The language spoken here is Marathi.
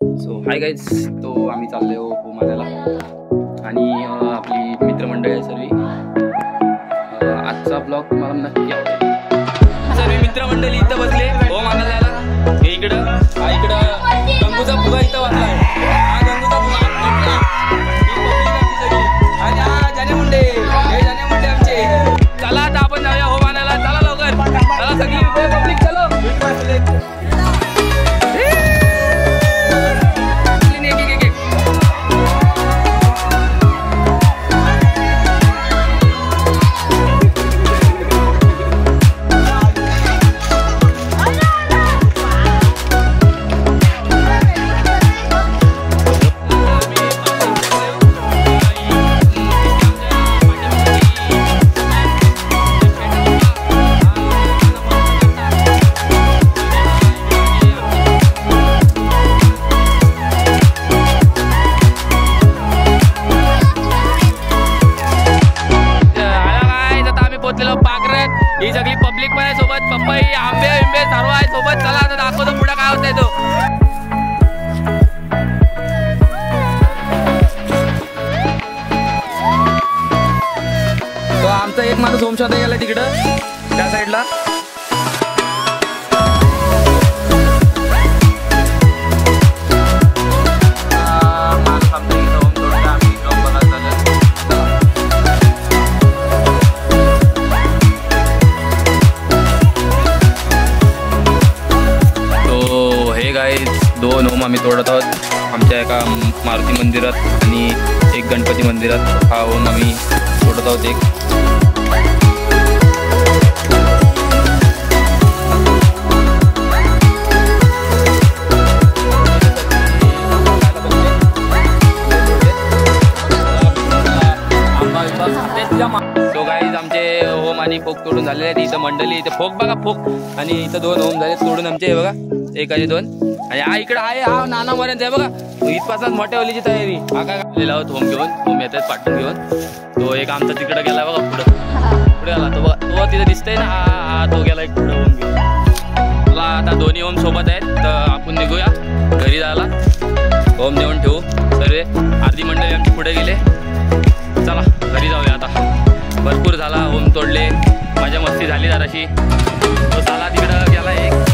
सो हाय गाईज, तो आम्ही चालले हो मानायला आणि आपली मित्रमंडळी आहे सर्व. आजचा ब्लॉग तुम्हाला नक्की आवडेल. सर्व मित्रमंडळी इथं बसले हो मानायला जायला. हे इकडं गंगूचा फुगा इथं वाजला आहे. हा गंगूचा फुगा आणि हा जाने मुंडे, हे जाने मुंडे आमचे. चला आता आपण जाऊया हो मानायला. चला लवकर, चला सगळी पब्लिक चलो. ही सगळी पब्लिक पण आहे सोबत. पपई, आंबे सर्व आहे सोबत. चला आता दाखवतो पुढे काय होतंय तो. आमचा एक माणूस होम शोधा गेला तिकडं त्या साईडला. दोन होम आम्ही तोडत आहोत आमच्या एका मारुती मंदिरात आणि एक गणपती मंदिरात. हा होम आम्ही तोडत आहोत एक. सो गाईज, आमचे होम आणि फोक तोडून झालेले आहेत. इथं मंडळी, इथे फोक बघा, फोक आणि इथं दोन होम झाले तोडून आमचे. हे बघा, एक आणि दोन. आणि हा इकडे आहे, हा नाना मऱ्यांचा आहे बघा. इथपासून मोठ्या ओलीची तयारी. हा काय आलेला आहोत होम घेऊन. होम येतात पाठवून घेऊन. तो एक आमचा तिकडे गेला बघा, पुढे आला तो बघा, तो तिथे दिसतंय ना. हा तो गेला एक पुढे होम घेऊन. तुला आता दोन्ही होम सोबत आहेत तर आपण निघूया घरी जायला. होम नेऊन ठेवू सर्व. अर्धी मंडळी आमची पुढे गेले. चला घरी जाऊया आता. भरपूर झाला होम तोडले, मजा मस्ती झाली जराशी. तो साला तिकडं गेला एक.